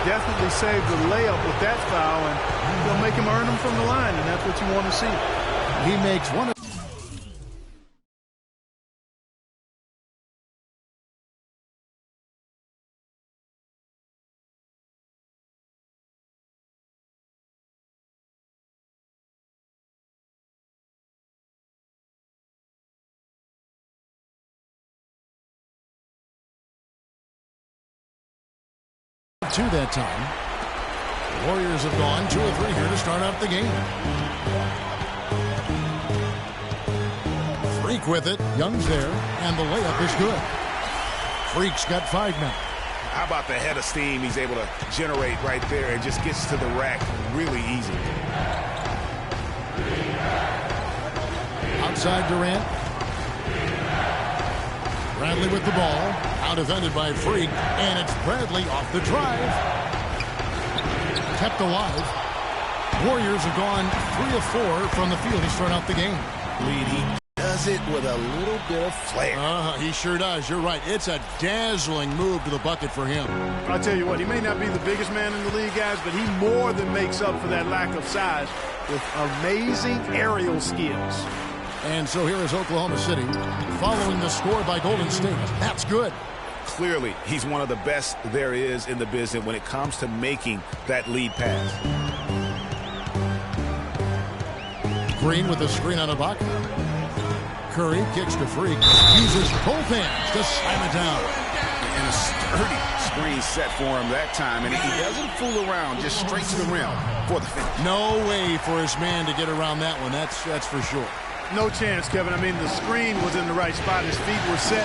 definitely saved the layup with that foul, and they'll make him earn them from the line, and that's what you want to see. He makes one. Two that time. The Warriors have gone 2 or 3 here to start out the game. Freak with it. Young's there, and the layup is good. Freak's got 5 now. How about the head of steam he's able to generate right there and just gets to the rack really easy. Outside Durant. Bradley with the ball. Out defended by Freak, and it's Bradley off the drive. Kept alive. Warriors have gone 3 of 4 from the field to start out the game. Lead, he does it with a little bit of flair. He sure does. You're right. It's a dazzling move to the bucket for him. I'll tell you what, he may not be the biggest man in the league, guys, but he more than makes up for that lack of size with amazing aerial skills. And so here is Oklahoma City following the score by Golden State. That's good. Clearly, he's one of the best there is in the business when it comes to making that lead pass. Green with the screen on Ibaka. Curry kicks to Freak. Uses both hands to slam it down. And a sturdy screen set for him that time. And he doesn't fool around, just straight to the rim for the finish. No way for his man to get around that one. That's for sure. No chance, Kevin. I mean, the screen was in the right spot. His feet were set.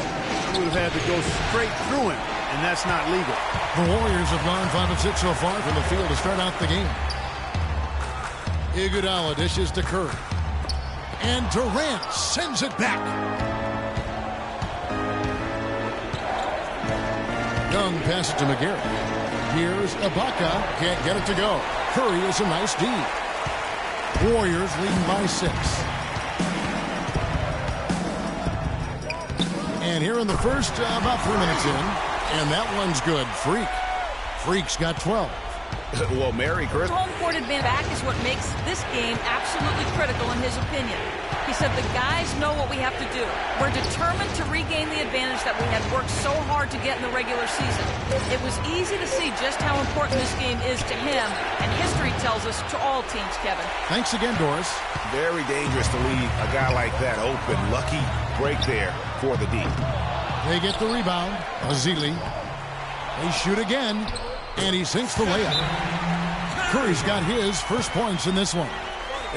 He would have had to go straight through him, and that's not legal. The Warriors have gone 5 of 6 so far from the field to start out the game. Iguodala dishes to Curry. And Durant sends it back. Young passes to McGarry. Here's Ibaka. Can't get it to go. Curry is a nice D. Warriors leading by 6. And here in the first, about 3 minutes in, and that one's good. Freak's got 12. Well, Merry Christmas. Home court advantage back is what makes this game absolutely critical in his opinion. He said the guys know what we have to do. We're determined to regain the advantage that we had worked so hard to get in the regular season. It was easy to see just how important this game is to him, and history tells us to all teams, Kevin. Thanks again, Doris. Very dangerous to leave a guy like that open. Lucky break there for the D. They get the rebound. Azili. They shoot again, and he sinks the layup. Curry's got his first points in this one.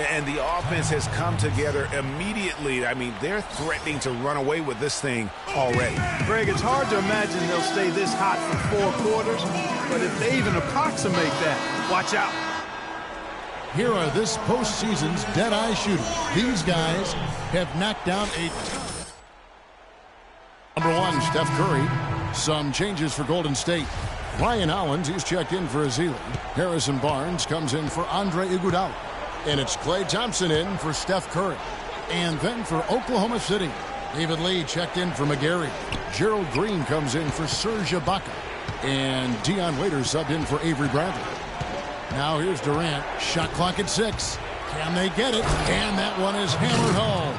And the offense has come together immediately. I mean, they're threatening to run away with this thing already. Greg, it's hard to imagine they'll stay this hot for 4 quarters, but if they even approximate that, watch out. Here are this postseason's dead-eye shooters. These guys have knocked down a... Number 1, Steph Curry. Some changes for Golden State. Ryan Hollins, he's checked in for Azili. Harrison Barnes comes in for Andre Iguodala. And it's Klay Thompson in for Steph Curry. And then for Oklahoma City, David Lee checked in for McGarry. Gerald Green comes in for Serge Ibaka. And Dion Waiters subbed in for Avery Bradley. Now here's Durant. Shot clock at 6. Can they get it? And that one is hammered home.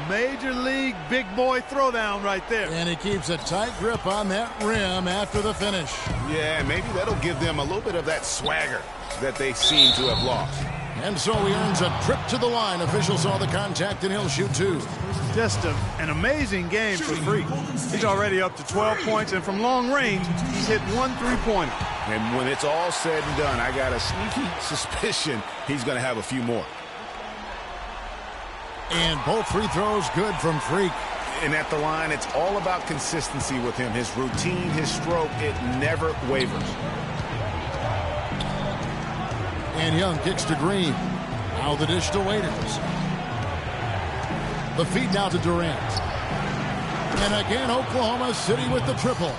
Major league big boy throwdown right there. And he keeps a tight grip on that rim after the finish. Yeah, maybe that'll give them a little bit of that swagger that they seem to have lost. And so he earns a trip to the line. Officials saw the contact, and he'll shoot 2. Just an amazing game for Freak. He's already up to 12 points, and from long range, he's hit 1 3-pointer. And when it's all said and done, I got a sneaky suspicion he's going to have a few more. And both free throws good from Freak. And at the line, it's all about consistency with him. His routine, his stroke, it never wavers. And Young kicks to Green. Now the dish to Waiters. The feed now to Durant. And again, Oklahoma City with the triple.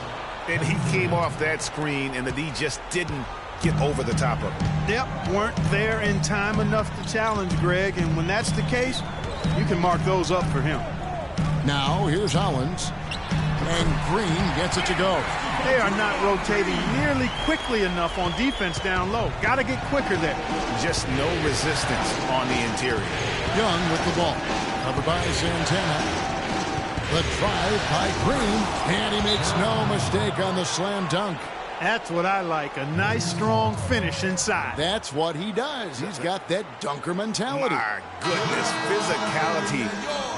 And he came off that screen, and the D just didn't get over the top of it. Yep, weren't there in time enough to challenge Greg, and when that's the case, you can mark those up for him. Now here's Hollins. And Green gets it to go. They are not rotating nearly quickly enough on defense down low. Got to get quicker there. Just no resistance on the interior. Young with the ball. Covered by Santana. The drive by Green. And he makes no mistake on the slam dunk. That's what I like. A nice, strong finish inside. That's what he does. He's got that dunker mentality. My goodness. Physicality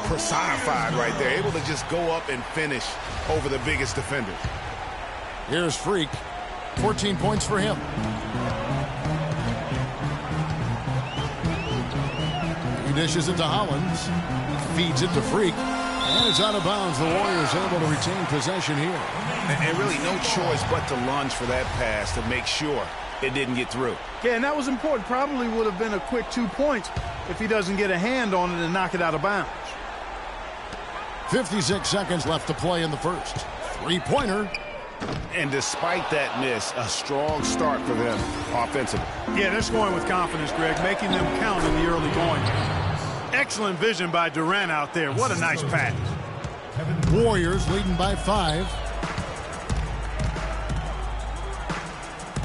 personified right there. Able to just go up and finish over the biggest defenders. Here's Freak. 14 points for him. He dishes it to Hollins. Feeds it to Freak. And it's out of bounds. The Warriors able to retain possession here. And really no choice but to lunge for that pass to make sure it didn't get through. Yeah, and that was important. Probably would have been a quick 2 points if he doesn't get a hand on it and knock it out of bounds. 56 seconds left to play in the first. Three-pointer. And despite that miss, a strong start for them offensively. Yeah, they're scoring with confidence, Greg, making them count in the early going. Excellent vision by Durant out there. What a nice pass. Warriors leading by 5.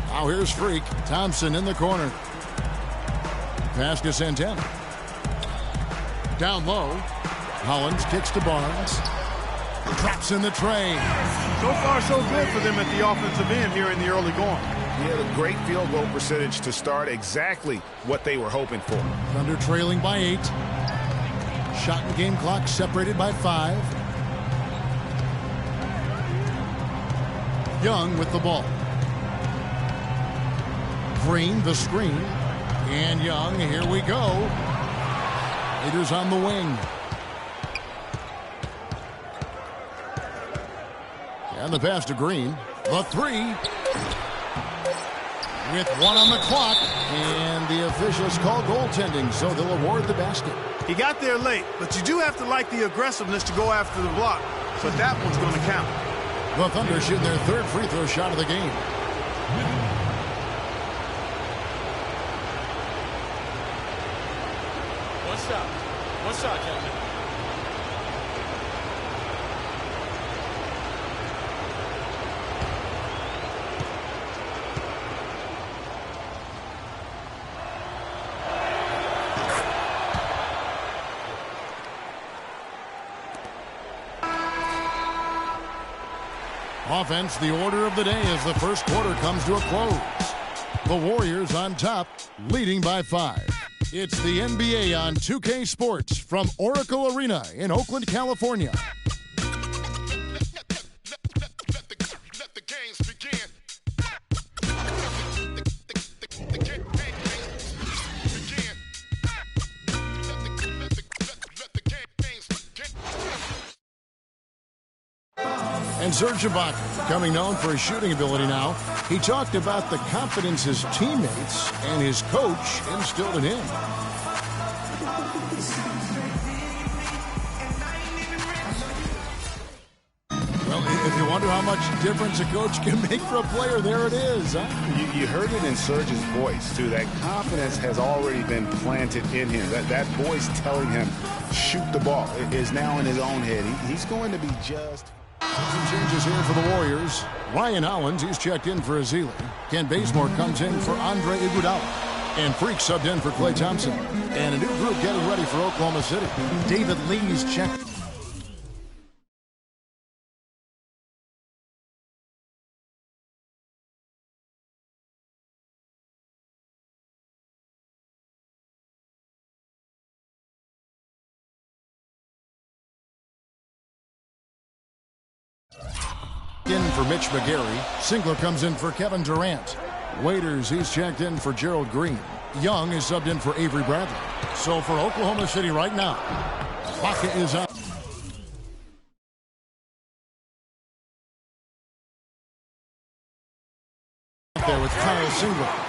Now here's Freak. Thompson in the corner. Pass to Santana. Down low. Hollins kicks to Barnes. Drops in the tray. So far, so good for them at the offensive end here in the early going. He had a great field goal percentage to start, exactly what they were hoping for. Thunder trailing by 8. Shot and game clock separated by 5. Young with the ball. Green the screen. And Young, here we go. Raiders on the wing. And the pass to Green. The three. With 1 on the clock. And the officials call goaltending, so they'll award the basket. He got there late, but you do have to like the aggressiveness to go after the block. So that one's going to count. The Thunder shooting their 3rd free throw shot of the game. What's up, gentlemen? Offense, the order of the day as the first quarter comes to a close. The Warriors on top, leading by 5. It's the NBA on 2K Sports from Oracle Arena in Oakland, California. Let the games begin. And Serge Ibaka, becoming known for his shooting ability now, he talked about the confidence his teammates and his coach instilled in him. Well, if you wonder how much difference a coach can make for a player, there it is. Huh? You heard it in Serge's voice, too. That confidence has already been planted in him. That voice telling him, shoot the ball, is now in his own head. He's going to be just... Some changes here for the Warriors. Ryan Hollins, he's checked in for Azili. Ken Bazemore comes in for Andre Iguodala. And Freak subbed in for Klay Thompson. And a new group getting ready for Oklahoma City. David Lee's checked. In for Mitch McGarry. Singler comes in for Kevin Durant. Waiters, he's checked in for Gerald Green. Young is subbed in for Avery Bradley. So for Oklahoma City right now, Ibaka is on. There with Kyle Singler.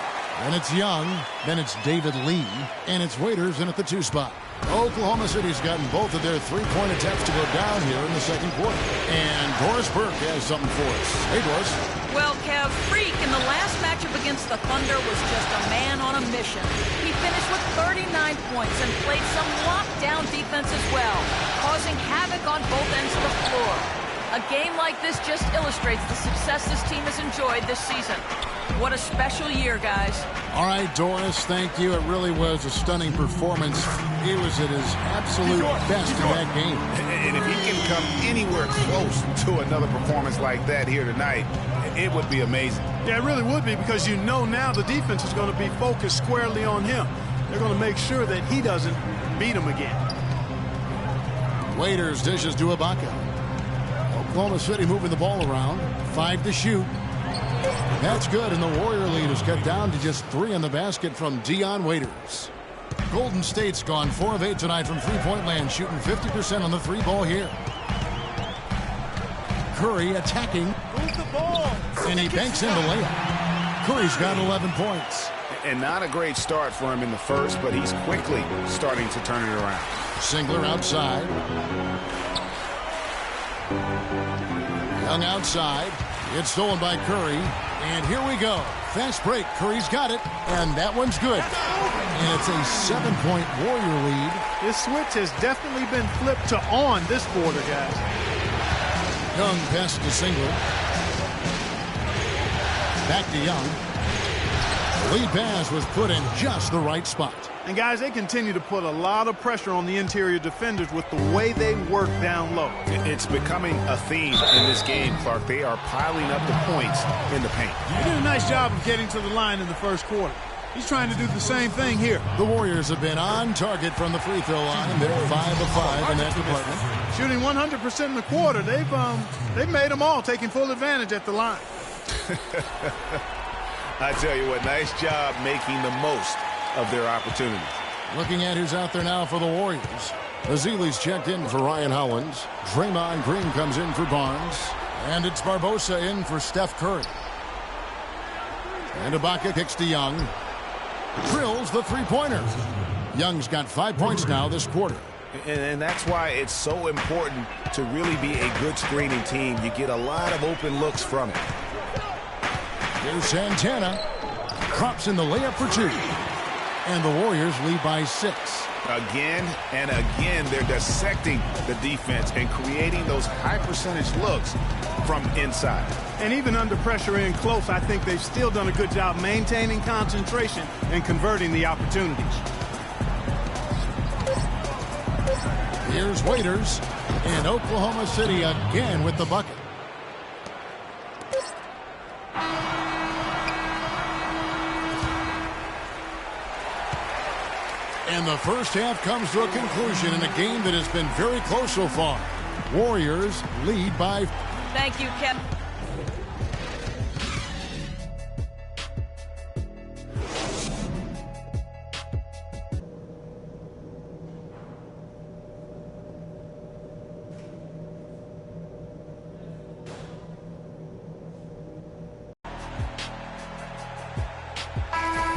And it's Young, then it's David Lee, and it's Waiters in at the 2 spot. Oklahoma City's gotten both of their 3-point attempts to go down here in the second quarter. And Doris Burke has something for us. Hey, Doris. Well, Kev, Freak in the last matchup against the Thunder was just a man on a mission. He finished with 39 points and played some lockdown defense as well, causing havoc on both ends of the floor. A game like this just illustrates the success this team has enjoyed this season. What a special year, guys. All right, Doris, thank you. It really was a stunning performance. He was at his absolute best in that game. And if he can come anywhere close to another performance like that here tonight, it would be amazing. Yeah, it really would be, because you know now the defense is going to be focused squarely on him. They're going to make sure that he doesn't beat him again. Waiters dishes to Ibaka. Oklahoma City moving the ball around. 5 to shoot. That's good, and the Warrior lead is cut down to just 3 in the basket from Dion Waiters. Golden State's gone 4 of 8 tonight from three-point land, shooting 50% on the 3-ball here. Curry attacking. Move the ball. And he banks in the layup. Curry's got 11 points. And not a great start for him in the first, but he's quickly starting to turn it around. Singler outside. Young outside. It's stolen by Curry. And here we go. Fast break. Curry's got it. And that one's good. And it's a 7-point Warrior lead. This switch has definitely been flipped to on this quarter, guys. Young pass to Singler. Back to Young. Lead pass was put in just the right spot. And guys, they continue to put a lot of pressure on the interior defenders with the way they work down low. It's becoming a theme in this game, Clark. They are piling up the points in the paint. He did a nice job of getting to the line in the first quarter. He's trying to do the same thing here. The Warriors have been on target from the free throw line. They're 5 of 5 in that department. Shooting 100% in the quarter. They've made them all, taking full advantage at the line. I tell you what, nice job making the most of their opportunities. Looking at who's out there now for the Warriors. Azili's checked in for Ryan Hollins. Draymond Green comes in for Barnes. And it's Barbosa in for Steph Curry. And Ibaka kicks to Young. Drills the three-pointer. Young's got 5 points now this quarter. And that's why it's so important to really be a good screening team. You get a lot of open looks from it. Here's Santana. Drops in the layup for 2. And the Warriors lead by 6. Again and again, they're dissecting the defense and creating those high-percentage looks from inside. And even under pressure in close, I think they've still done a good job maintaining concentration and converting the opportunities. Here's Waiters. And Oklahoma City again with the bucket. And the first half comes to a conclusion in a game that has been very close so far. Warriors lead by... Thank you, Ken.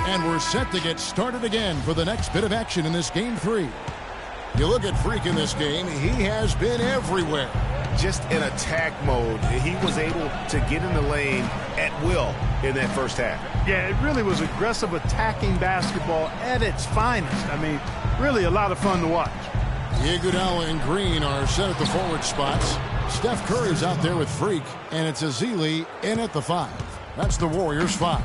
And we're set to get started again for the next bit of action in this Game 3. You look at Freak in this game, he has been everywhere. Just in attack mode, he was able to get in the lane at will in that first half. Yeah, it really was aggressive attacking basketball at its finest. I mean, really a lot of fun to watch. Iguodala and Green are set at the forward spots. Steph Curry's out there with Freak, and it's Azili in at the 5. That's the Warriors' 5.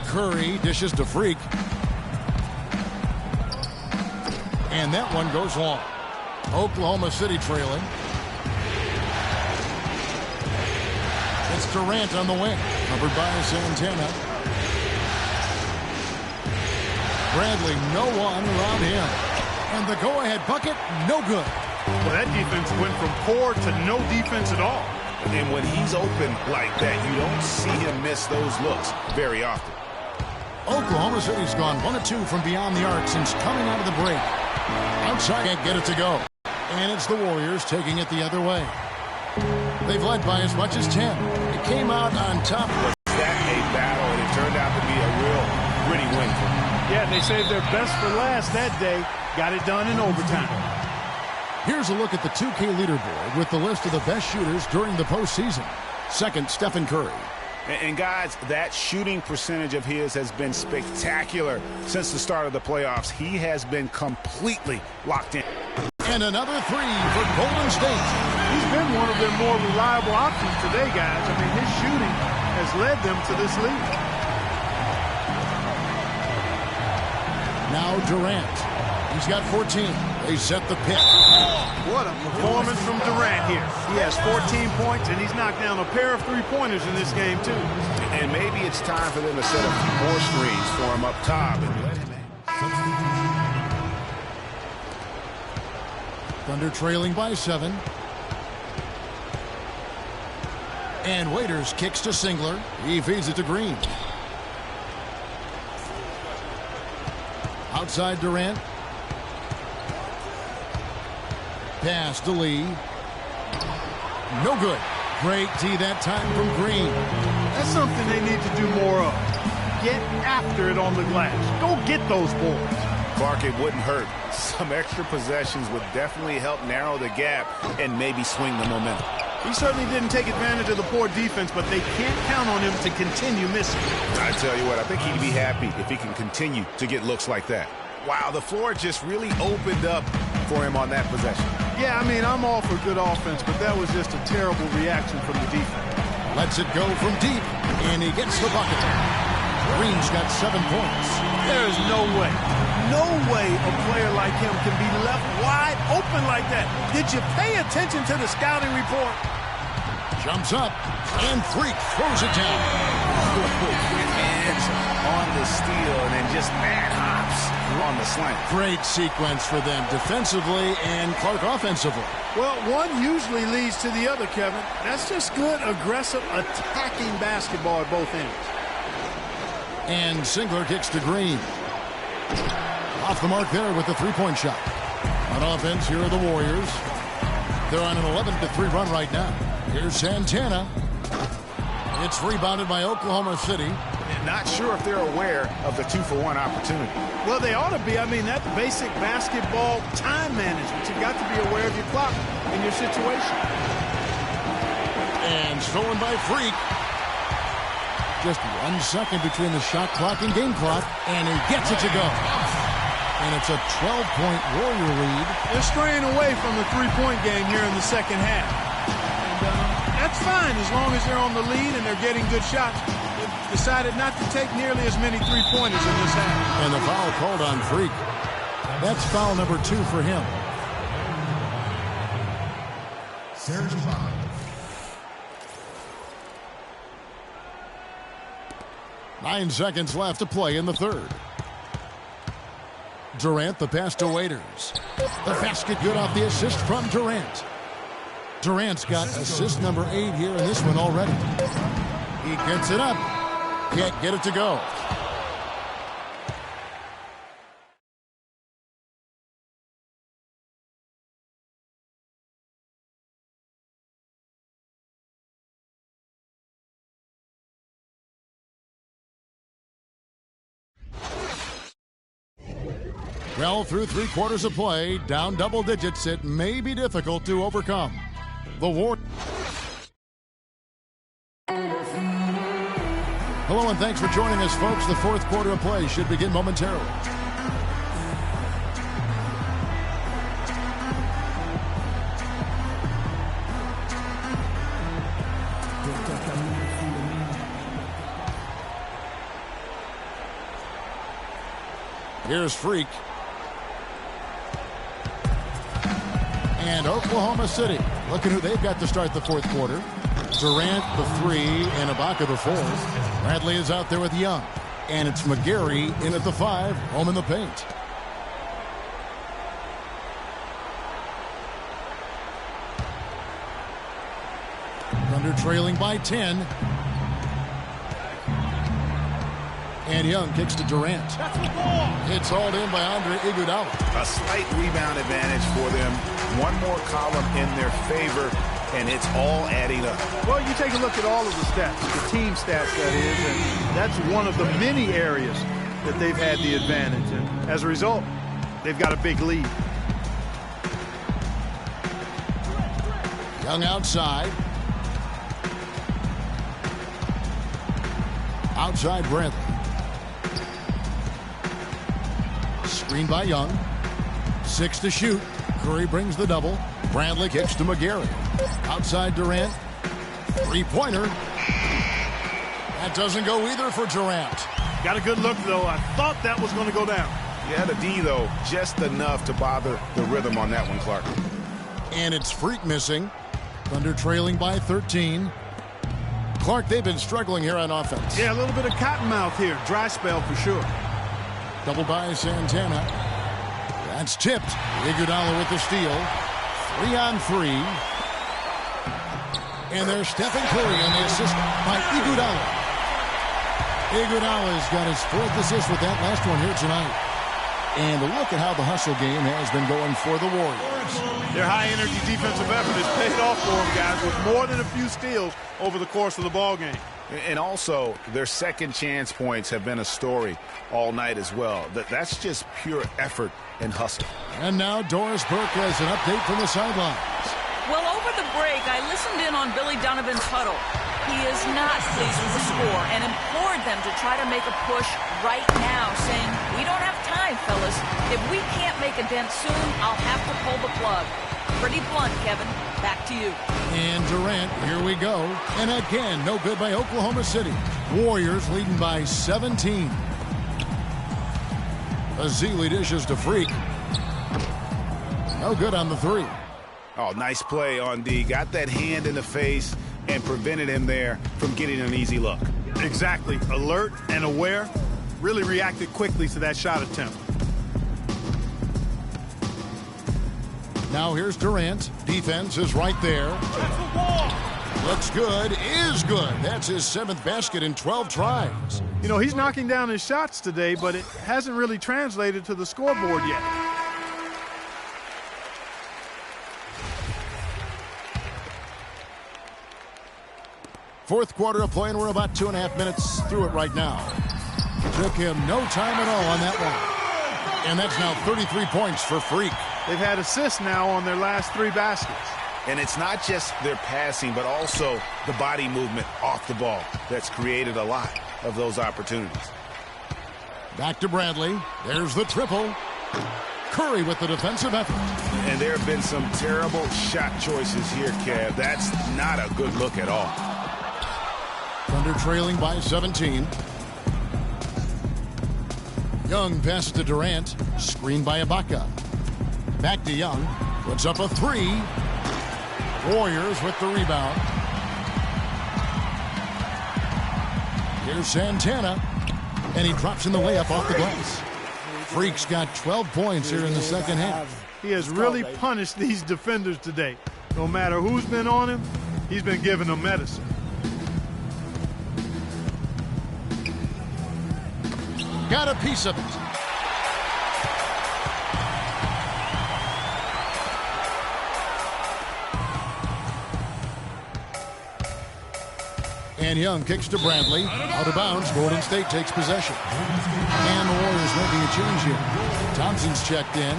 Curry dishes to Freak. And that one goes long. Oklahoma City trailing. It's Durant on the wing. Covered by Santana. Bradley, no one around him. And the go-ahead bucket, no good. Well, that defense went from poor to no defense at all. And when he's open like that, you don't see him miss those looks very often. Oklahoma City's gone 1 of 2 from beyond the arc since coming out of the break. Outside can't get it to go. And it's the Warriors taking it the other way. They've led by as much as 10. It came out on top. Was that a battle, and it turned out to be a real gritty win for them. Yeah, they saved their best for last that day. Got it done in overtime. Here's a look at the 2K leaderboard with the list of the best shooters during the postseason. Second, Stephen Curry. And guys, that shooting percentage of his has been spectacular since the start of the playoffs. He has been completely locked in. And And another three for Golden State. He's been one of their more reliable options today, guys. I mean, his shooting has led them to this lead. Now Durant. He's got 14. They set the pick. What a performance from Durant here. He has 14 points, and he's knocked down a pair of three-pointers in this game, too. And maybe it's time for them to set a few more screens for him up top and let him in. Thunder trailing by 7. And Waiters kicks to Singler. He feeds it to Green. Outside Durant. Pass to Lee. No good. Great D that time from Green. That's something they need to do more of. Get after it on the glass. Go get those boards. Clark, it wouldn't hurt. Some extra possessions would definitely help narrow the gap and maybe swing the momentum. He certainly didn't take advantage of the poor defense, but they can't count on him to continue missing. I tell you what, I think he'd be happy if he can continue to get looks like that. Wow, the floor just really opened up for him on that possession. Yeah, I mean, I'm all for good offense, but that was just a terrible reaction from the defense. Lets it go from deep, and he gets the bucket. Green's got 7 points. There is no way a player like him can be left wide open like that. Did you pay attention to the scouting report? Jumps up, and Freak throws it down. Quick edge on the steal, and then just mad hops on the slant. Great sequence for them defensively and Clark offensively. Well, one usually leads to the other, Kevin. That's just good, aggressive, attacking basketball at both ends. And Singler kicks to Green. Off the mark there with the three-point shot. On offense, here are the Warriors. They're on an 11-3 run right now. Here's Santana. It's rebounded by Oklahoma City. Not sure if they're aware of the 2-for-1 opportunity. Well, they ought to be. I mean, that's basic basketball time management. You've got to be aware of your clock and your situation. And stolen by Freak. Just 1 second between the shot clock and game clock, and he gets it to go. And it's a 12-point Warrior lead. They're straying away from the three-point game here in the second half. And that's fine as long as they're on the lead and they're getting good shots. They've decided not to take nearly as many three-pointers in this half. And the foul called on Freak. That's foul number 2 for him. Serge Ibaka. Nine seconds left to play in the third. Durant, the pass to Waiters. The basket good off the assist from Durant. Durant's got assist number 8 here in this one already. He gets it up. Can't get it to go. Well, through 3 quarters of play, down double digits, it may be difficult to overcome. The War. Hello and thanks for joining us, folks. The 4th quarter of play should begin momentarily. Here's Freak. And Oklahoma City. Look at who they've got to start the 4th quarter. Durant, the 3, and Ibaka, the 4. Bradley is out there with Young. And it's McGarry in at the 5, home in the paint. Thunder trailing by 10. And Young kicks to Durant. It's hauled in by Iguodala. A slight rebound advantage for them. One more column in their favor, and it's all adding up. Well, you take a look at all of the stats, the team stats, that is, and that's one of the many areas that they've had the advantage. And as a result, they've got a big lead. Young outside. Outside Bradley. Screen by Young. 6 to shoot. Curry brings the double. Bradley kicks to McGarry. Outside Durant. Three-pointer. That doesn't go either for Durant. Got a good look, though. I thought that was going to go down. Yeah, the D, though, just enough to bother the rhythm on that one, Clark. And it's Freak missing. Thunder trailing by 13. Clark, they've been struggling here on offense. Yeah, a little bit of cottonmouth here. Dry spell for sure. Double by Santana. That's tipped. Iguodala with the steal. 3-on-3. And there's Stephen Curry on the assist by Iguodala. Iguodala's got his 4th assist with that last one here tonight. And look at how the hustle game has been going for the Warriors. Their high-energy defensive effort has paid off for them, guys, with more than a few steals over the course of the ball game. And also, their second chance points have been a story all night as well. That's just pure effort and hustle. And now Doris Burke has an update from the sidelines. Well, over the break, I listened in on Billy Donovan's huddle. He is not pleased with the score and implored them to try to make a push right now, saying, "We don't have time, fellas. If we can't make a dent soon, I'll have to pull the plug." Pretty blunt, Kevin. Back to you. And Durant, here we go. And again, no good by Oklahoma City. Warriors leading by 17. Azili dishes to Freak. No good on the three. Oh, nice play on D. Got that hand in the face and prevented him there from getting an easy look. Exactly. Alert and aware. Really reacted quickly to that shot attempt. Now here's Durant. Defense is right there. Looks good. Is good. That's his 7th basket in 12 tries. You know, he's knocking down his shots today, but it hasn't really translated to the scoreboard yet. Fourth quarter of play, and we're about 2.5 minutes through it right now. Took him no time at all on that one. And that's now 33 points for Freak. They've had assists now on their last 3 baskets. And it's not just their passing, but also the body movement off the ball that's created a lot of those opportunities. Back to Bradley. There's the triple. Curry with the defensive effort. And there have been some terrible shot choices here, Kev. That's not a good look at all. Thunder trailing by 17. Young passes to Durant. Screened by Ibaka. Back to Young. Puts up a 3. Warriors with the rebound. Here's Santana. And he drops in the layup off the glass. Freak's got 12 points here in the second half. He has really punished these defenders today. No matter who's been on him, he's been giving them medicine. Got a piece of it. And Young kicks to Bradley. Out of bounds. Golden State takes possession. And the Warriors making a change here. Thompson's checked in.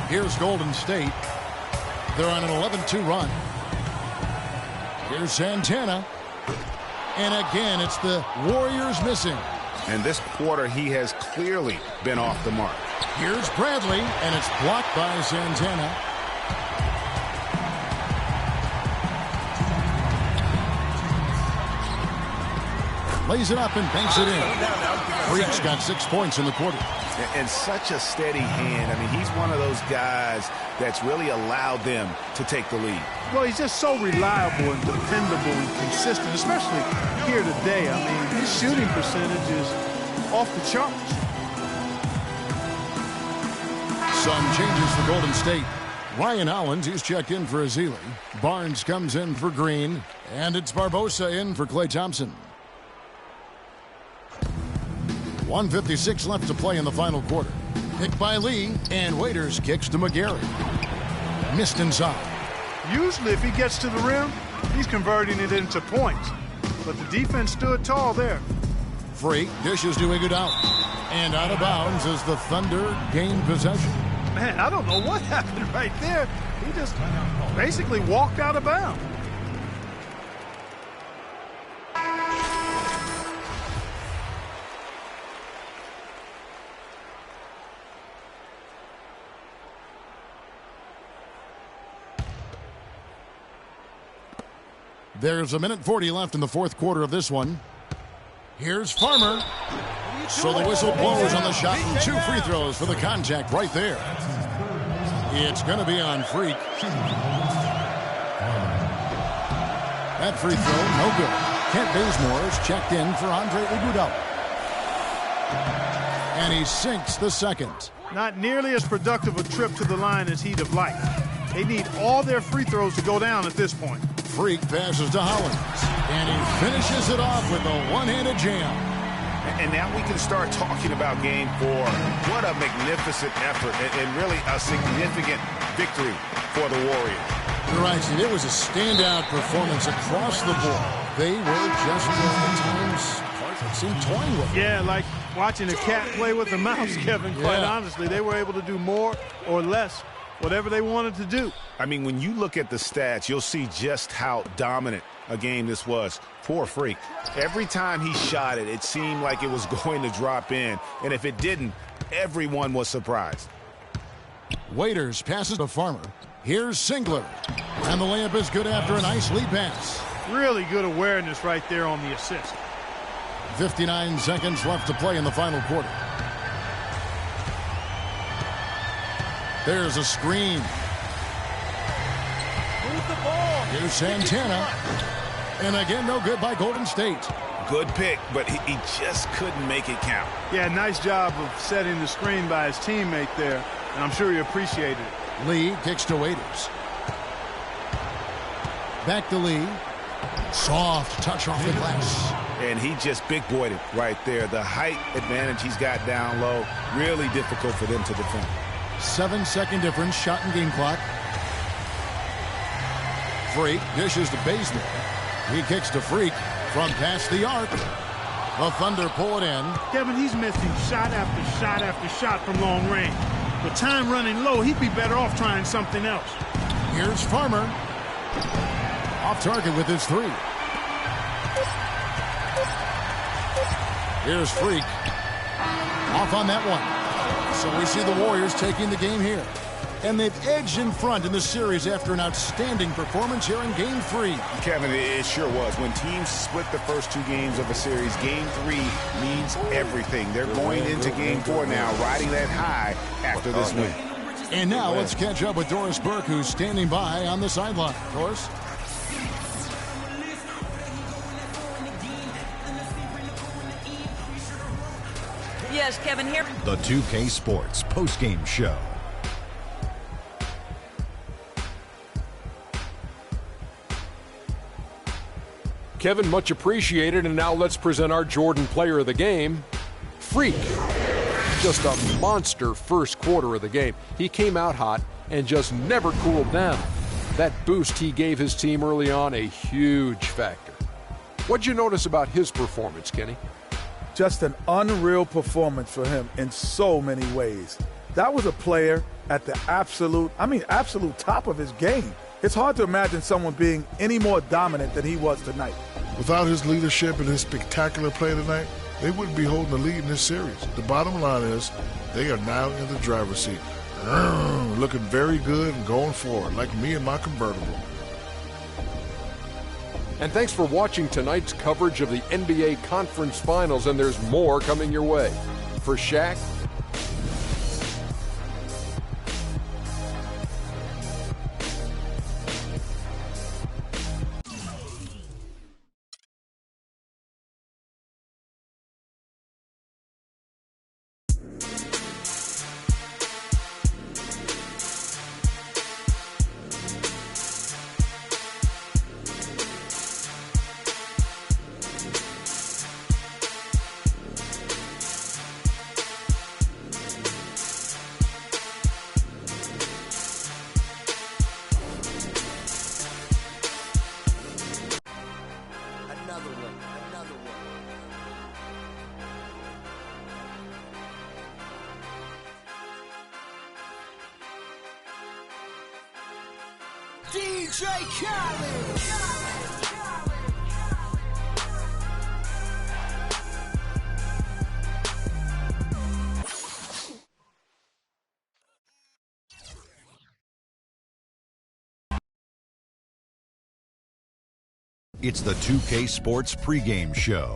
Here's Golden State. They're on an 11-2 run. Here's Santana. And again, it's the Warriors missing. And this quarter, he has clearly been off the mark. Here's Bradley, and it's blocked by Santana. Lays it up and banks it in. Freak's got 6 points in the quarter. And such a steady hand. I mean, he's one of those guys that's really allowed them to take the lead. Well, he's just so reliable and dependable and consistent, especially here today. I mean, his shooting percentage is off the charts. Some changes for Golden State. Ryan Hollins, he's checked in for Azili. Barnes comes in for Green. And it's Barbosa in for Klay Thompson. 1:56 left to play in the final quarter. Picked by Lee, and Waiters kicks to McGarry. Missed inside. Usually if he gets to the rim, he's converting it into points. But the defense stood tall there. Freak dishes to Iguodala. And out of bounds as the Thunder gain possession. Man, I don't know what happened right there. He just basically walked out of bounds. There's 1:40 left in the fourth quarter of this one. Here's Farmer. So the whistle blows on the shot, and 2 free throws for the contact right there. It's going to be on Freak. That free throw, no good. Kent Bazemore is checked in for Andre Iguodala. And he sinks the second. Not nearly as productive a trip to the line as he'd have liked. They need all their free throws to go down at this point. Freak passes to Hollins, and he finishes it off with a one-handed jam. And now we can start talking about Game 4. What a magnificent effort and really a significant victory for the Warriors. You're right, Steve. It was a standout performance across the board. They were just at times seemed toying with it. Yeah, like watching a cat play with a mouse, Kevin, quite honestly. They were able to do more or less, whatever they wanted to do. I mean, when you look at the stats, you'll see just how dominant a game this was. Poor Freak. Every time he shot it, it seemed like it was going to drop in. And if it didn't, everyone was surprised. Waiters passes to Farmer. Here's Singler. And the layup is good after a nice lead pass. Really good awareness right there on the assist. 59 seconds left to play in the final quarter. There's a screen. Move the ball. Here's Santana. And again, no good by Golden State. Good pick, but he just couldn't make it count. Yeah, nice job of setting the screen by his teammate there, and I'm sure he appreciated it. Lee kicks to Waiters. Back to Lee. Soft touch off the glass. And he just big-boyed it right there. The height advantage he's got down low, really difficult for them to defend. 7-second difference, shot and game clock. Freak dishes to Bazemore. He kicks to Freak from past the arc. The Thunder pull it in. Kevin, he's missing shot after shot after shot from long range. With time running low, he'd be better off trying something else. Here's Farmer. Off target with his 3. Here's Freak. Off on that one. So we see the Warriors taking the game here. And they've edged in front in the series after an outstanding performance here in Game 3. Kevin, it sure was. When teams split the first 2 games of a series, Game 3 means everything. They're going into Game 4 now, riding that high after this win. And now let's catch up with Doris Burke, who's standing by on the sideline. Doris? Yes, Kevin, here. The 2K Sports postgame show. Kevin, much appreciated, and now let's present our Jordan player of the game, Freak. Just a monster first quarter of the game. He came out hot and just never cooled down. That boost he gave his team early on, a huge factor. What'd you notice about his performance, Kenny? Just an unreal performance for him in so many ways. That was a player at the absolute top of his game. It's hard to imagine someone being any more dominant than he was tonight. Without his leadership and his spectacular play tonight, they wouldn't be holding the lead in this series. The bottom line is they are now in the driver's seat. Looking very good and going forward, like me and my convertible. And thanks for watching tonight's coverage of the NBA Conference Finals, and there's more coming your way. For Shaq, DJ Khaled. It's the 2K Sports pregame show.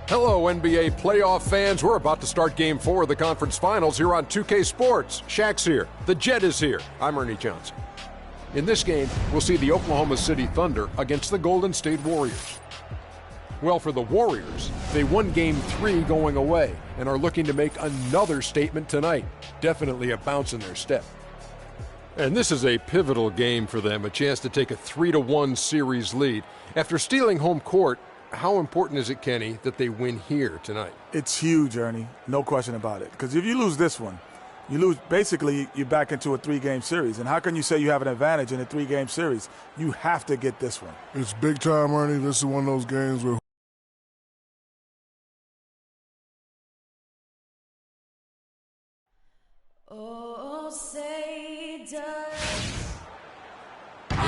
Hello, NBA playoff fans. We're about to start Game 4 of the conference finals here on 2K Sports. Shaq's here. The Jet is here. I'm Ernie Johnson. In this game, we'll see the Oklahoma City Thunder against the Golden State Warriors. Well, for the Warriors, they won Game 3 going away and are looking to make another statement tonight. Definitely a bounce in their step. And this is a pivotal game for them, a chance to take a 3-1 series lead. After stealing home court, how important is it, Kenny, that they win here tonight? It's huge, Ernie. No question about it. Because if you lose this one, you lose, basically, you're back into a 3-game series. And how can you say you have an advantage in a 3-game series? You have to get this one. It's big time, Ernie. This is one of those games where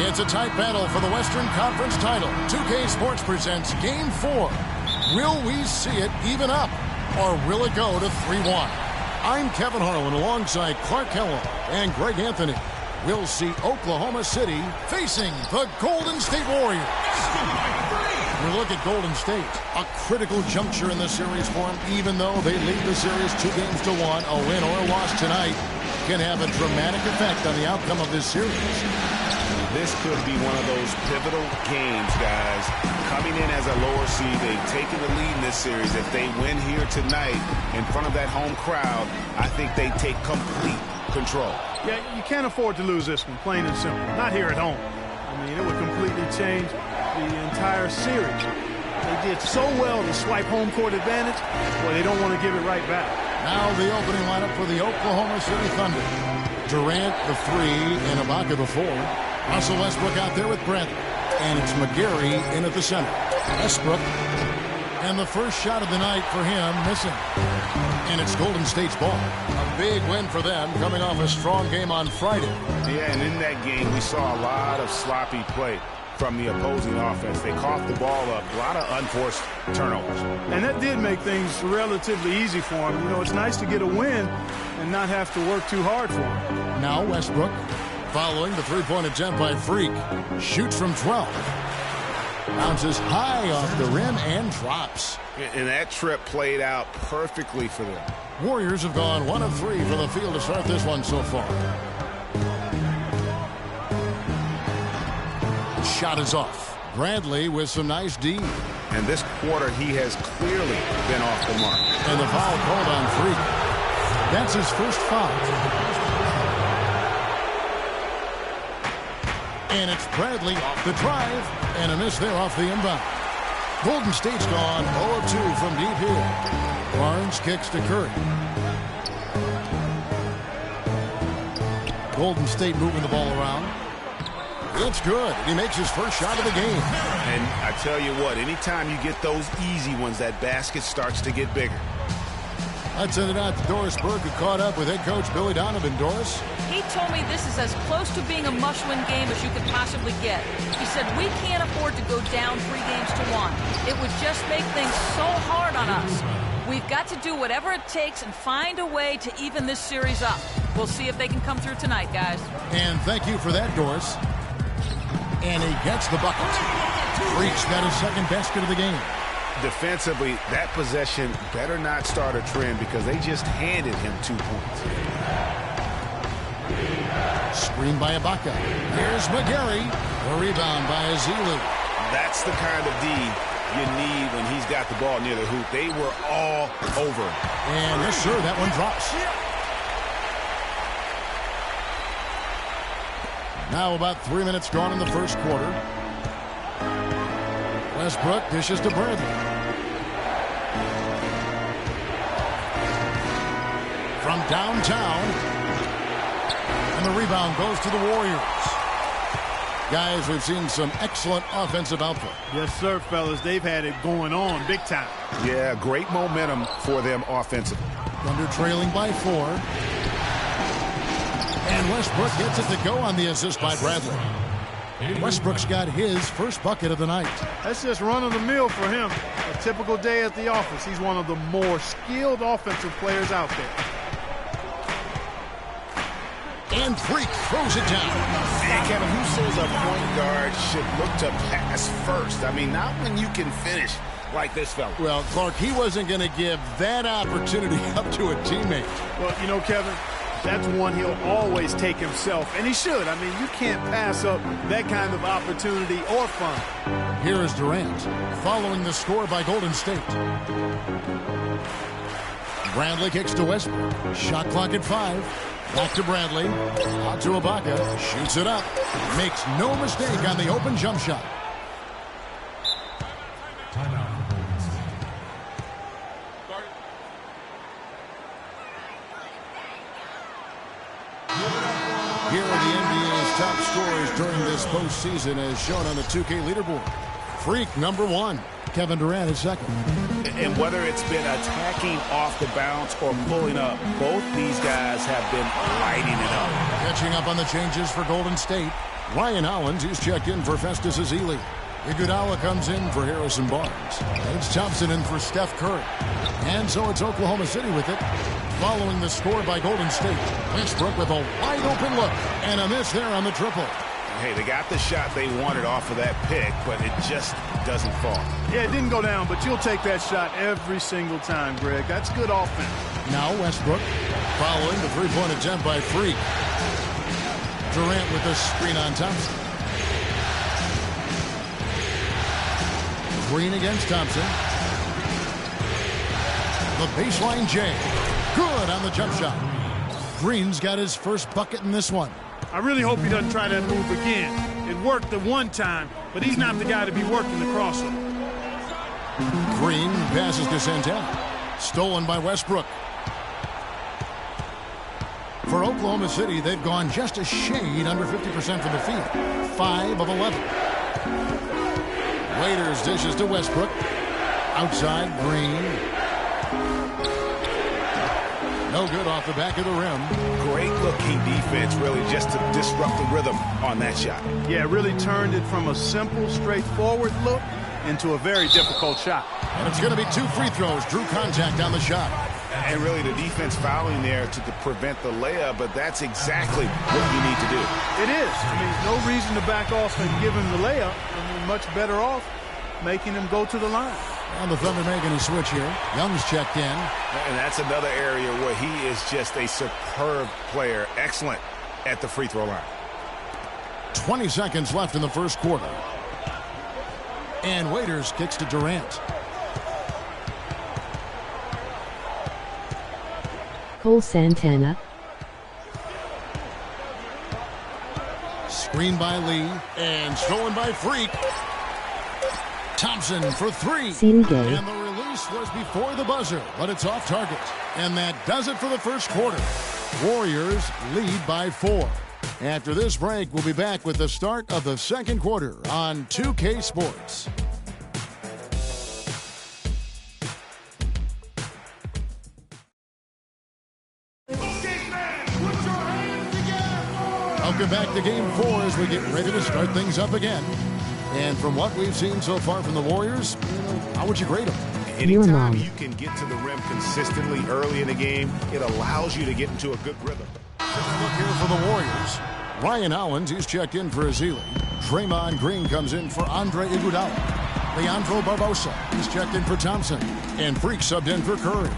It's a tight battle for the Western Conference title. 2K Sports presents Game 4. Will we see it even up, or will it go to 3-1? I'm Kevin Harlan alongside Clark Kellogg and Greg Anthony. We'll see Oklahoma City facing the Golden State Warriors. We look at Golden State, a critical juncture in the series for them. Even though they lead the series 2-1, a win or a loss tonight can have a dramatic effect on the outcome of this series. This could be one of those pivotal games, guys. Coming in as a lower seed, they've taken the lead in this series. If they win here tonight in front of that home crowd, I think they take complete control. Yeah, you can't afford to lose this one, plain and simple. Not here at home. I mean, it would completely change the entire series. They did so well to swipe home court advantage, boy, they don't want to give it right back. Now the opening lineup for the Oklahoma City Thunder. Durant, the 3, and Ibaka, the 4. Russell Westbrook out there with Bradley. And it's McGarry in at the center. Westbrook. And the first shot of the night for him missing. And it's Golden State's ball. A big win for them coming off a strong game on Friday. Yeah, and in that game we saw a lot of sloppy play from the opposing offense. They coughed the ball up. A lot of unforced turnovers. And that did make things relatively easy for them. You know, it's nice to get a win and not have to work too hard for them. Now Westbrook, following the three-point attempt by Freak, shoots from 12. Bounces high off the rim and drops. And that trip played out perfectly for them. Warriors have gone 1 of 3 for the field to start this one so far. Shot is off. Bradley with some nice D. And this quarter, he has clearly been off the mark. And the foul called on Freak. That's his first foul. And it's Bradley off the drive. And a miss there off the inbound. Golden State's gone 0 of 2 from deep here. Barnes kicks to Curry. Golden State moving the ball around. It's good. He makes his first shot of the game. And I tell you what, anytime you get those easy ones, that basket starts to get bigger. Let's send it out to Doris Burke, who caught up with head coach Billy Donovan. Doris? He told me this is as close to being a must-win game as you could possibly get. He said, we can't afford to go down 3-1. It would just make things so hard on us. We've got to do whatever it takes and find a way to even this series up. We'll see if they can come through tonight, guys. And thank you for that, Doris. And he gets the bucket. Freak's got his second basket of the game. Defensively, that possession better not start a trend because they just handed him 2 points. Screen by Ibaka. Here's McGarry. The rebound by Azili. That's the kind of D you need when he's got the ball near the hoop. They were all over him. And yes, sir, that one drops. Now about 3 minutes gone in the first quarter. Westbrook dishes to Bradley. From downtown. And the rebound goes to the Warriors. Guys, we've seen some excellent offensive output. Yes, sir, fellas. They've had it going on big time. Yeah, great momentum for them offensively. Thunder trailing by 4. And Westbrook gets it to go on the assist by Bradley. Westbrook's got his first bucket of the night. That's just run-of-the-mill for him. A typical day at the office. He's one of the more skilled offensive players out there. And Freak throws it down. And Kevin, who says a point guard should look to pass first? I mean, not when you can finish like this fella. Well, Clark, he wasn't going to give that opportunity up to a teammate. Well, you know, Kevin, that's one he'll always take himself, and he should. I mean, you can't pass up that kind of opportunity or fun. Here is Durant, following the score by Golden State. Bradley kicks to Westbrook. Shot clock at 5. Back to Bradley. Out to Ibaka. Shoots it up. Makes no mistake on the open jump shot. Here are the NBA's top scorers during this postseason as shown on the 2K leaderboard. Freak, number 1. Kevin Durant is second. And whether it's been attacking off the bounce or pulling up, both these guys have been lighting it up. Catching up on the changes for Golden State. Ryan Hollins, who's checked in for Festus Ezeli. Iguodala comes in for Harrison Barnes. And it's Thompson in for Steph Curry. And so it's Oklahoma City with it. Following the score by Golden State. Westbrook with a wide open look. And a miss there on the triple. Hey, they got the shot they wanted off of that pick, but it just doesn't fall. Yeah, it didn't go down, but you'll take that shot every single time, Greg. That's good offense. Now Westbrook following the three-point attempt by Freak. Durant with the screen on Thompson. Green against Thompson. The baseline J. Good on the jump shot. Green's got his first bucket in this one. I really hope he doesn't try that move again. It worked the one time, but he's not the guy to be working the crossover. Green passes to Santana. Stolen by Westbrook. For Oklahoma City, they've gone just a shade under 50% from the field. 5 of 11. Waiters dishes to Westbrook. Outside, Green. No good off the back of the rim. Great looking defense, really, just to disrupt the rhythm on that shot. Yeah, really turned it from a simple, straightforward look into a very difficult shot. And it's going to be 2 free throws. Drew contact on the shot. And really the defense fouling there to prevent the layup, but that's exactly what you need to do. It is. I mean, no reason to back off and give him the layup. I mean, much better off making him go to the line. And the Thunder making a switch here. Young's checked in. And that's another area where he is just a superb player. Excellent at the free throw line. 20 seconds left in the first quarter. And Waiters kicks to Durant. Cole Santana. Screen by Lee. And stolen by Freak. Thompson for 3. And the release was before the buzzer, but it's off target. And that does it for the first quarter. Warriors lead by 4. After this break, we'll be back with the start of the second quarter on 2K Sports. Welcome back to Game 4 as we get ready to start things up again. And from what we've seen so far from the Warriors, how would you grade them? Anytime you can get to the rim consistently early in the game, it allows you to get into a good rhythm. Look here for the Warriors. Ryan Hollins, he's checked in for Ezeli. Draymond Green comes in for Andre Iguodala. Leandro Barbosa, he's checked in for Thompson. And Freak subbed in for Curry.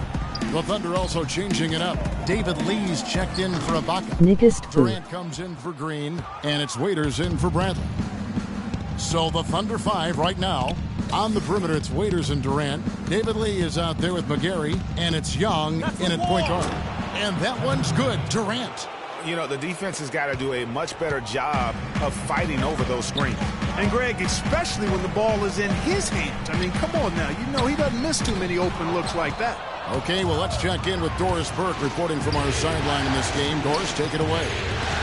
The Thunder also changing it up. David Lee's checked in for Ibaka. Durant comes in for Green. And it's Waiters in for Bradley. So the Thunder 5 right now. On the perimeter, it's Waiters and Durant. David Lee is out there with McGarry. And it's Young in at point guard. And that one's good. Durant. You know, the defense has got to do a much better job of fighting over those screens. And, Greg, especially when the ball is in his hands. I mean, come on now. You know he doesn't miss too many open looks like that. Okay, well, let's check in with Doris Burke reporting from our sideline in this game. Doris, take it away.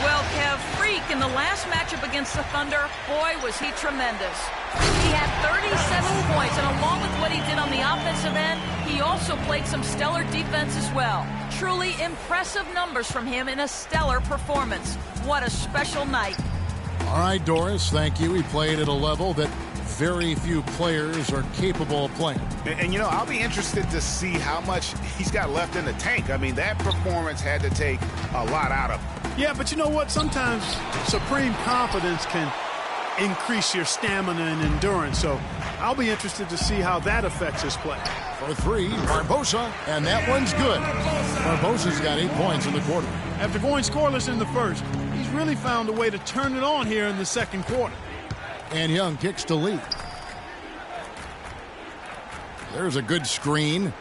Well, Kev, Freak in the last matchup against the Thunder, boy, was he tremendous. He had 37 points, and along with what he did on the offensive end, he also played some stellar defense as well. Truly impressive numbers from him in a stellar performance. What a special night. All right, Doris, thank you. He played at a level that very few players are capable of playing. And, you know, I'll be interested to see how much he's got left in the tank. I mean, that performance had to take a lot out of him. Yeah, but you know what? Sometimes supreme confidence can increase your stamina and endurance. So I'll be interested to see how that affects his play. For three, Barbosa, and that one's good. Barbosa's got 8 points in the quarter. After going scoreless in the first, he's really found a way to turn it on here in the second quarter. And Young kicks to lead. There's a good screen.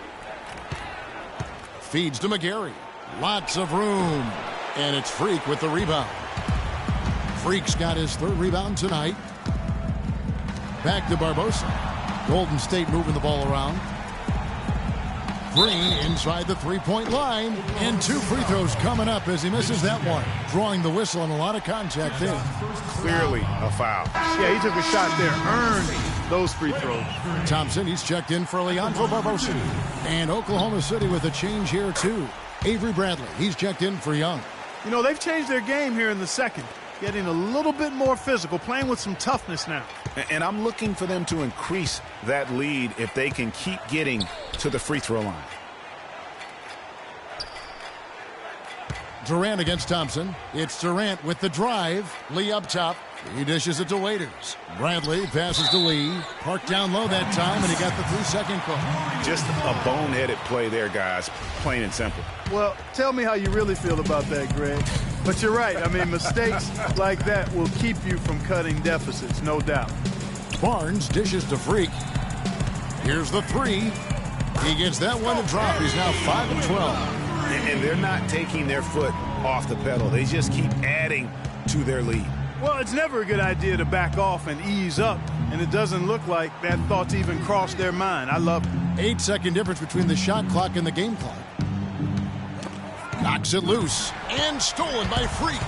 Feeds to McGarry. Lots of room. And it's Freak with the rebound. Freak's got his 3rd rebound tonight. Back to Barbosa. Golden State moving the ball around. Green inside the 3-point line. And 2 free throws coming up as he misses that one. Drawing the whistle and a lot of contact there. Clearly a foul. Yeah, he took a shot there. Earned those free throws. Thompson, he's checked in for Leandro Barbosa. And Oklahoma City with a change here too. Avery Bradley, he's checked in for Young. You know, they've changed their game here in the second. Getting a little bit more physical, playing with some toughness now. And I'm looking for them to increase that lead if they can keep getting to the free throw line. Durant against Thompson. It's Durant with the drive. Lee up top. He dishes it to Waiters. Bradley passes to Lee. Parked down low that time, and he got the 3-second call. Just a boneheaded play there, guys. Plain and simple. Well, tell me how you really feel about that, Greg. But you're right. I mean, mistakes like that will keep you from cutting deficits, no doubt. Barnes dishes to Freak. Here's the 3. He gets that one to drop. He's now 5 of 12. And they're not taking their foot off the pedal. They just keep adding to their lead. Well, it's never a good idea to back off and ease up, and it doesn't look like that thought's even crossed their mind. I love it. 8-second difference between the shot clock and the game clock. Knocks it loose and stolen by Freak.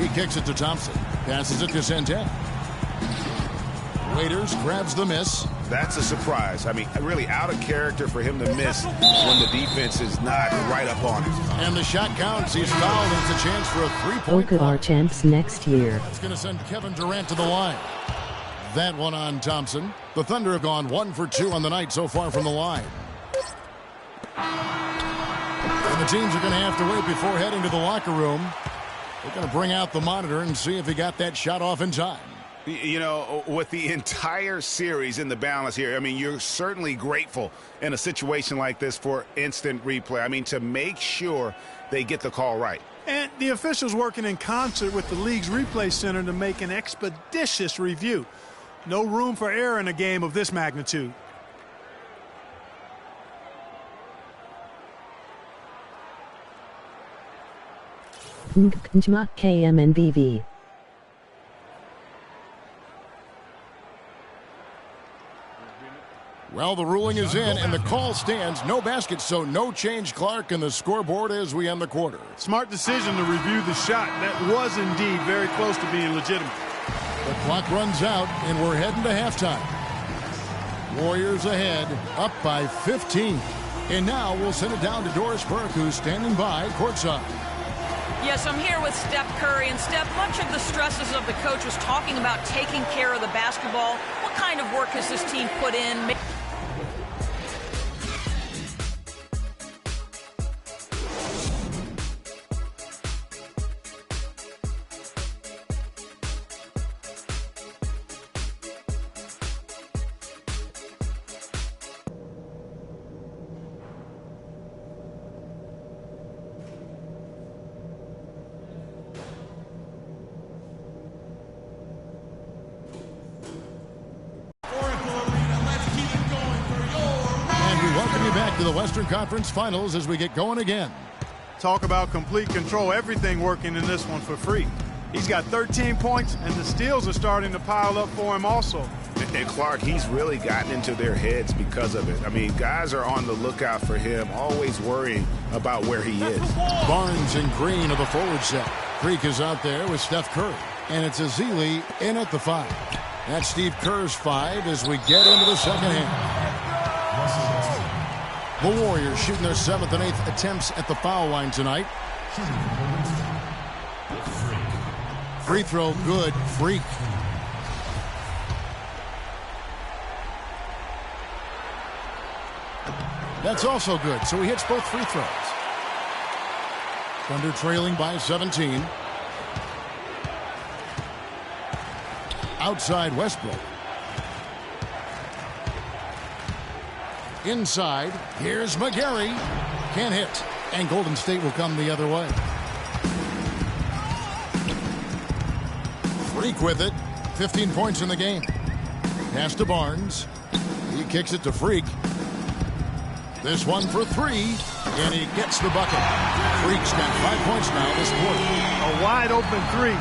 He kicks it to Thompson. Passes it to Santana. Waiters grabs the miss. That's a surprise. I mean, really out of character for him to miss when the defense is not right up on him. And the shot counts. He's fouled, and it's a chance for a 3-point. OKC champs next year. It's going to send Kevin Durant to the line. That one on Thompson. The Thunder have gone 1 for 2 on the night so far from the line. And the teams are going to have to wait before heading to the locker room. They're going to bring out the monitor and see if he got that shot off in time. You know, with the entire series in the balance here, I mean, you're certainly grateful in a situation like this for instant replay. I mean, to make sure they get the call right. And the officials working in concert with the league's replay center to make an expeditious review. No room for error in a game of this magnitude. KMNBV. Well, the ruling is in, and the call stands. No basket, so no change, Clark, and the scoreboard as we end the quarter. Smart decision to review the shot. That was indeed very close to being legitimate. The clock runs out, and we're heading to halftime. Warriors ahead, up by 15. And now we'll send it down to Doris Burke, who's standing by courtside. Yes, I'm here with Steph Curry. And Steph, much of the stresses of the coach was talking about taking care of the basketball. What kind of work has this team put in? To the Western Conference Finals as we get going again. Talk about complete control. Everything working in this one for Freak. He's got 13 points, and the steals are starting to pile up for him also. And Clark, he's really gotten into their heads because of it. I mean, guys are on the lookout for him, always worrying about where he is. Barnes and Green of the forward set. Freak is out there with Steph Curry. And it's Azili in at the 5. That's Steve Kerr's 5 as we get into the second half. The Warriors shooting their 7th and 8th attempts at the foul line tonight. Free throw good. Freak. That's also good, so he hits both free throws. Thunder trailing by 17. Outside Westbrook. Inside, here's McGarry. Can't hit. And Golden State will come the other way. Freak with it. 15 points in the game. Pass to Barnes. He kicks it to Freak. This one for three, and he gets the bucket. Freak's got 5 points now this quarter. A wide open three.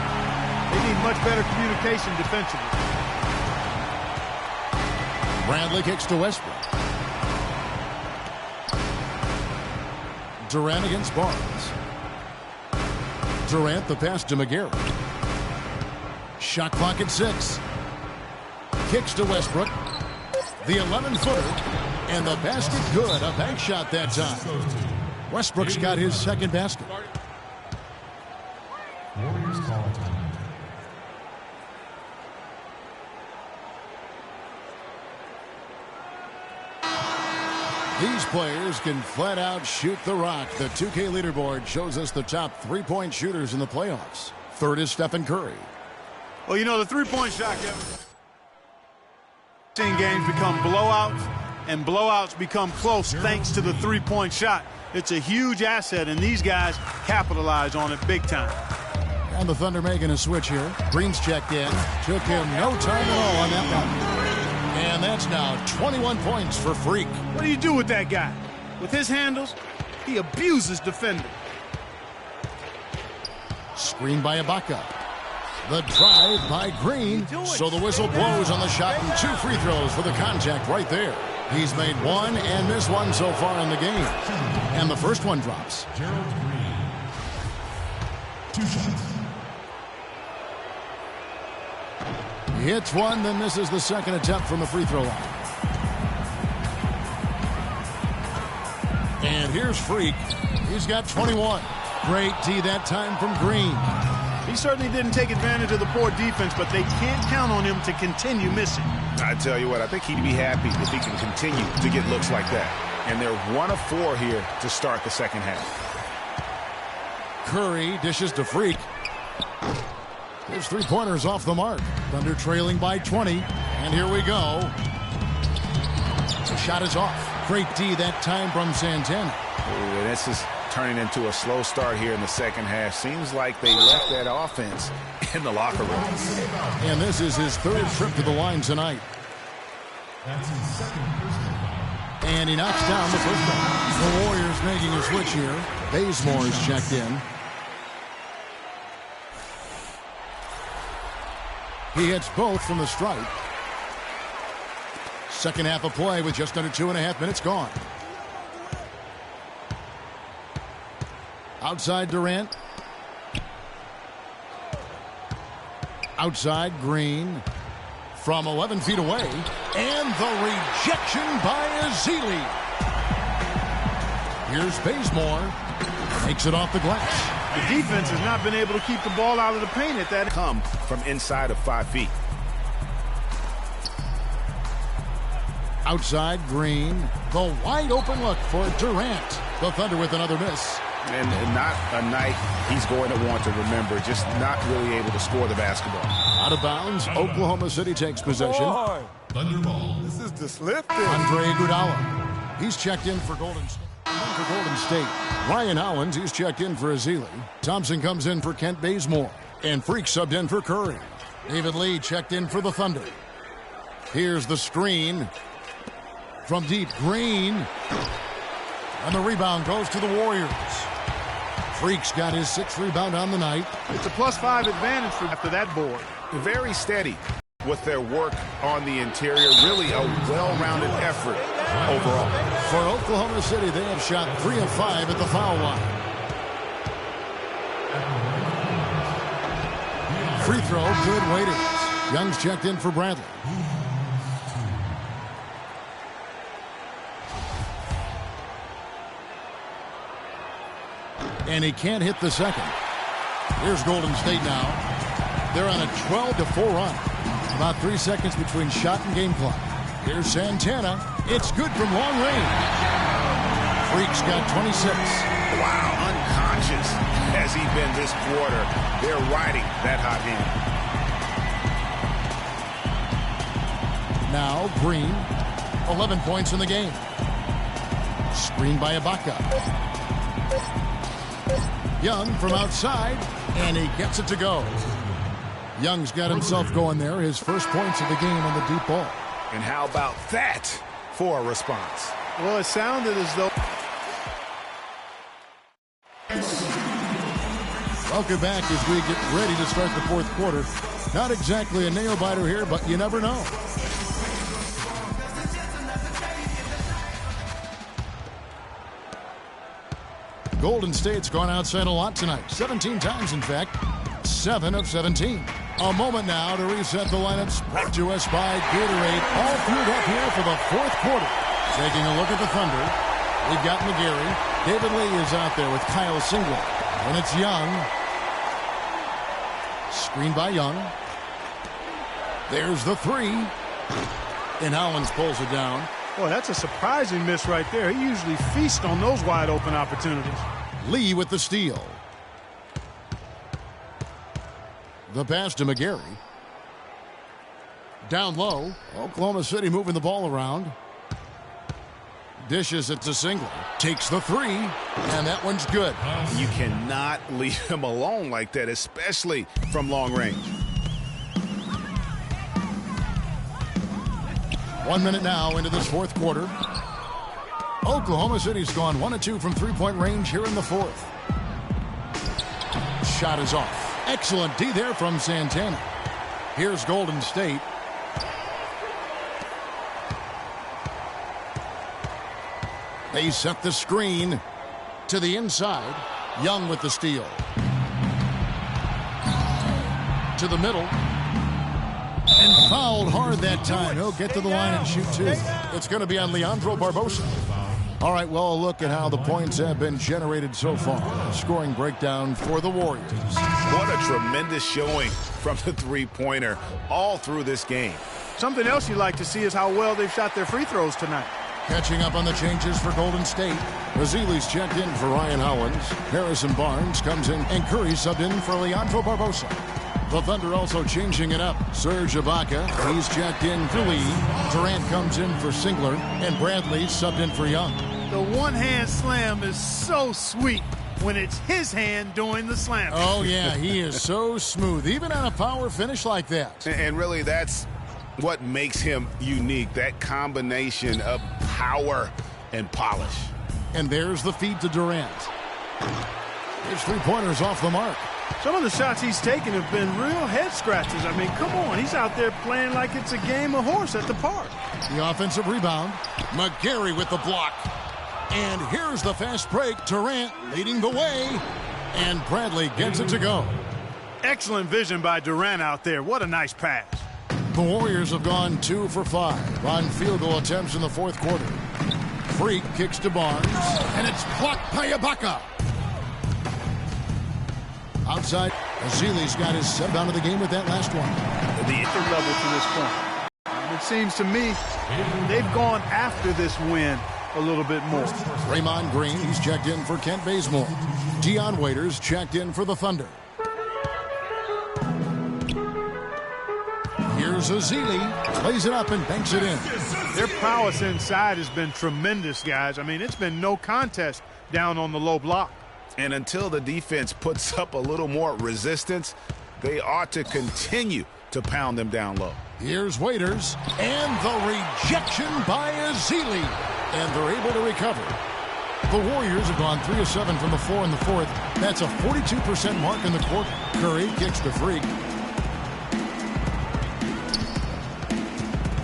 They need much better communication defensively. Bradley kicks to Westbrook. Durant against Barnes. Durant the pass to McGarry. Shot clock at 6. Kicks to Westbrook. The 11-footer. And the basket good. A bank shot that time. Westbrook's got his second basket. Warriors call time. These players can flat out shoot the rock. The 2K leaderboard shows us the top three-point shooters in the playoffs. Third is Stephen Curry. Well, you know, the three-point shot, Kevin. Games become blowouts, and blowouts become close thanks to the three-point shot. It's a huge asset, and these guys capitalize on it big time. And the Thunder making a switch here. Green's checked in. Took him no time at all on that one. And that's now 21 points for Freak. What do you do with that guy? With his handles, he abuses defenders. Screen by Ibaka. The drive by Green. So the whistle blows on the shot, and 2 free throws for the contact right there. He's made one and missed one so far in the game. And the first one drops. Gerald Green. 2 shots. He hits one, then misses the second attempt from the free throw line. And here's Freak. He's got 21. Great D that time from Green. He certainly didn't take advantage of the poor defense, but they can't count on him to continue missing. I tell you what, I think he'd be happy if he can continue to get looks like that. And they're 1 of 4 here to start the second half. Curry dishes to Freak. His three-pointers off the mark. Thunder trailing by 20. And here we go. The shot is off. Great D that time from Santana. Ooh, this is turning into a slow start here in the second half. Seems like they left that offense in the locker room. And this is his third trip to the line tonight. That's his second personal foul. And he knocks down the first one. The Warriors making a switch here. Bazemore is checked in. He hits both from the stripe. Second half of play with just under 2.5 minutes gone. Outside Durant. Outside Green. From 11 feet away. And the rejection by Ezeli. Here's Bazemore. Takes it off the glass. The defense has not been able to keep the ball out of the paint at that. Come from inside of 5 feet. Outside Green. The wide open look for Durant. The Thunder with another miss. And not a night he's going to want to remember. Just not really able to score the basketball. Out of bounds. Oklahoma City takes possession. Thunderball. This is disruptive. Andre Iguodala. He's checked in for Golden State. Ryan Hollins, he's checked in for Ezeli. Thompson comes in for Kent Bazemore. And Freak subbed in for Curry. David Lee checked in for the Thunder. Here's the screen. From deep, Green. And the rebound goes to the Warriors. Freak's got his 6th rebound on the night. It's a +5 advantage for after that board. Very steady with their work on the interior. Really a well-rounded effort overall. For Oklahoma City, they have shot 3 of 5 at the foul line. Free throw, good Waiters. Young's checked in for Bradley. And he can't hit the second. Here's Golden State now. They're on a 12-4 run. About 3 seconds between shot and game clock. Here's Santana. It's good from long range. Freak's got 26. Wow, unconscious. has he been this quarter? They're riding that hot hand. Now Green, 11 points in the game. Screened by Ibaka. Young from outside, and he gets it to go. Young's got himself going there. His first points of the game on the deep ball. And how about that for a response? Well, it sounded as though... Welcome back as we get ready to start the fourth quarter. Not exactly a nail-biter here, but you never know. Golden State's gone outside a lot tonight. 17 times, in fact. 7 of 17. A moment now to reset the lineups. Brought to us by Gatorade. All fueled up here for the fourth quarter. Taking a look at the Thunder. We've got McGarry. David Lee is out there with Kyle Singler. And it's Young. Screened by Young. There's the three. And Hollins pulls it down. Boy, that's a surprising miss right there. He usually feasts on those wide open opportunities. Lee with the steal. The pass to McGarry. Down low. Oklahoma City moving the ball around. Dishes it to Singler. Takes the three. And that one's good. You cannot leave him alone like that, especially from long range. 1 minute now into this fourth quarter. Oklahoma City's gone 1 of 2 from three-point range here in the fourth. Shot is off. Excellent D there from Santana. Here's Golden State. They set the screen to the inside. Young with the steal. To the middle. And fouled hard that time. He'll get to the line and shoot two. It's going to be on Leandro Barbosa. All right, well, a look at how the points have been generated so far. A scoring breakdown for the Warriors. What a tremendous showing from the three-pointer all through this game. Something else you like to see is how well they've shot their free throws tonight. Catching up on the changes for Golden State. Ezeli's checked in for Ryan Hollins. Harrison Barnes comes in, and Curry subbed in for Leandro Barbosa. The Thunder also changing it up. Serge Ibaka, he's checked in for Lee. Durant comes in for Singler, and Bradley subbed in for Young. The one-hand slam is so sweet when it's his hand doing the slam. Oh, yeah, he is so smooth, even on a power finish like that. And really, that's what makes him unique, that combination of power and polish. And there's the feed to Durant. His three-pointers off the mark. Some of the shots he's taken have been real head scratches. I mean, come on. He's out there playing like it's a game of horse at the park. The offensive rebound. McGarry with the block. And here's the fast break. Durant leading the way. And Bradley gets it to go. Excellent vision by Durant out there. What a nice pass. The Warriors have gone 2 for 5 on field goal attempts in the fourth quarter. Freak kicks to Barnes. And it's blocked by Ibaka. Outside, Ezeli's got his sub out of the game with that last one. The level to this point. It seems to me they've gone after this win a little bit more. Draymond Green, he's checked in for Kent Bazemore. Dion Waiters checked in for the Thunder. Here's Ezeli, plays it up and banks it in. Their prowess inside has been tremendous, guys. I mean, it's been no contest down on the low block. And until the defense puts up a little more resistance, they ought to continue to pound them down low. Here's Waiters, and the rejection by Ezeli. And they're able to recover. The Warriors have gone 3 of 7 from the floor in the fourth. That's a 42% mark in the quarter. Curry kicks to Freak.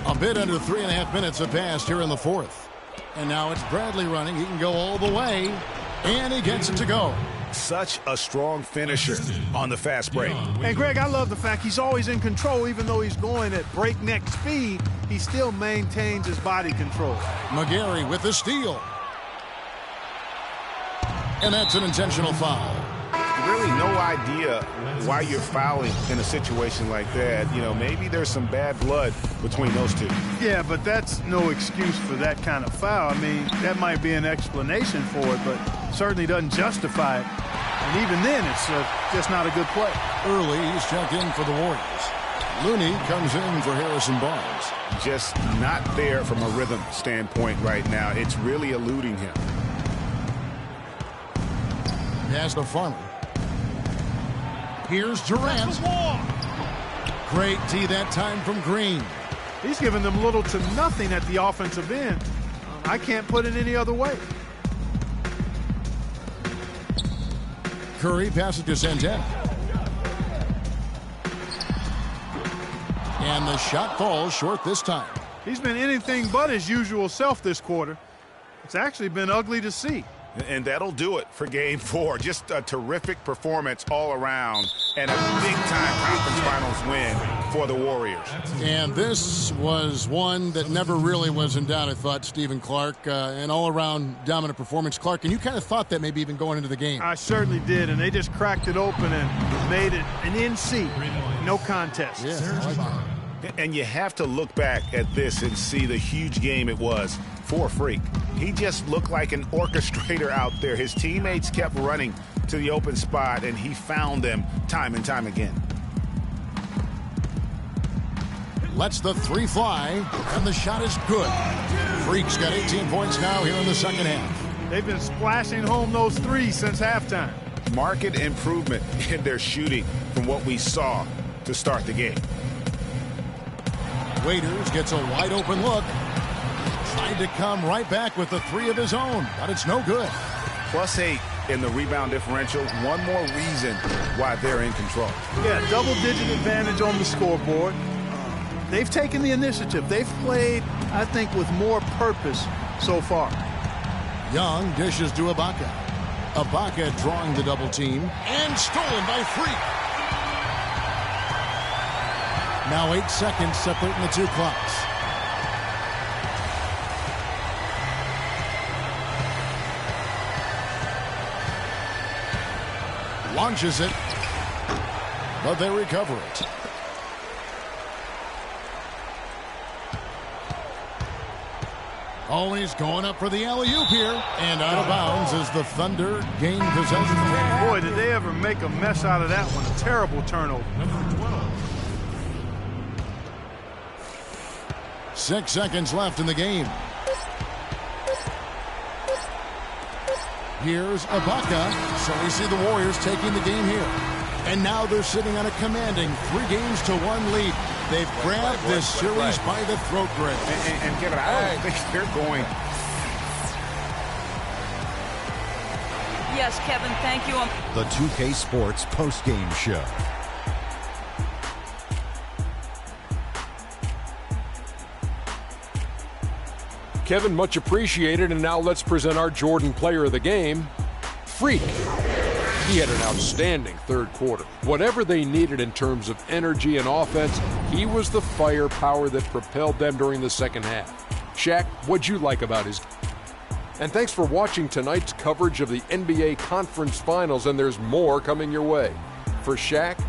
A bit under 3.5 minutes have passed here in the fourth. And now it's Bradley running. He can go all the way. And he gets it to go. Such a strong finisher on the fast break. And, Greg, I love the fact he's always in control. Even though he's going at breakneck speed, he still maintains his body control. McGarry with the steal. And that's an intentional foul. Really no idea why you're fouling in a situation like that. You know, maybe there's some bad blood between those two. Yeah, but that's no excuse for that kind of foul. I mean, that might be an explanation for it, but certainly doesn't justify it. And even then, it's just not a good play. Early, he's checked in for the Warriors. Looney comes in for Harrison Barnes. Just not there from a rhythm standpoint right now. It's really eluding him. Pass to Farmer. Here's Durant. Great D that time from Green. He's giving them little to nothing at the offensive end. I can't put it any other way. Curry passes to Santana. And the shot falls short this time. He's been anything but his usual self this quarter. It's actually been ugly to see. And that'll do it for Game 4. Just a terrific performance all around and a big-time conference finals win for the Warriors. And this was one that never really was in doubt, I thought, Stephen Clark. An all-around dominant performance. Clark, and you kind of thought that maybe even going into the game. I certainly did, and they just cracked it open and made it an in-seat. No contest. Yeah. And you have to look back at this and see the huge game it was for Freak. He just looked like an orchestrator out there. His teammates kept running to the open spot, and he found them time and time again. Lets the three fly, and the shot is good. Freak's got 18 points now here in the second half. They've been splashing home those threes since halftime. Marked improvement in their shooting from what we saw to start the game. Waiters gets a wide open look. Tried to come right back with the three of his own, but it's no good. +8 in the rebound differential. One more reason why they're in control. Yeah, double-digit advantage on the scoreboard. They've taken the initiative. They've played, I think, with more purpose so far. Young dishes to Ibaka. Ibaka drawing the double team and stolen by Freak. Now 8 seconds separating the two clocks. Launches it, but they recover it. Oh, he's going up for the alley-oop here. And out of bounds as the Thunder gain possession. Boy, did they ever make a mess out of that one. A terrible turnover. Number 12. 6 seconds left in the game. Here's Ibaka. So we see the Warriors taking the game here. And now they're sitting on a commanding 3-1 lead. They've grabbed this series by the throat, Greg. And Kevin, I don't think they're going. Yes, Kevin, thank you. The 2K Sports postgame show. Kevin, much appreciated, and now let's present our Jordan player of the game, Freak. He had an outstanding third quarter. Whatever they needed in terms of energy and offense, he was the firepower that propelled them during the second half. Shaq, what'd you like about his game? And thanks for watching tonight's coverage of the NBA Conference Finals, and there's more coming your way. For Shaq,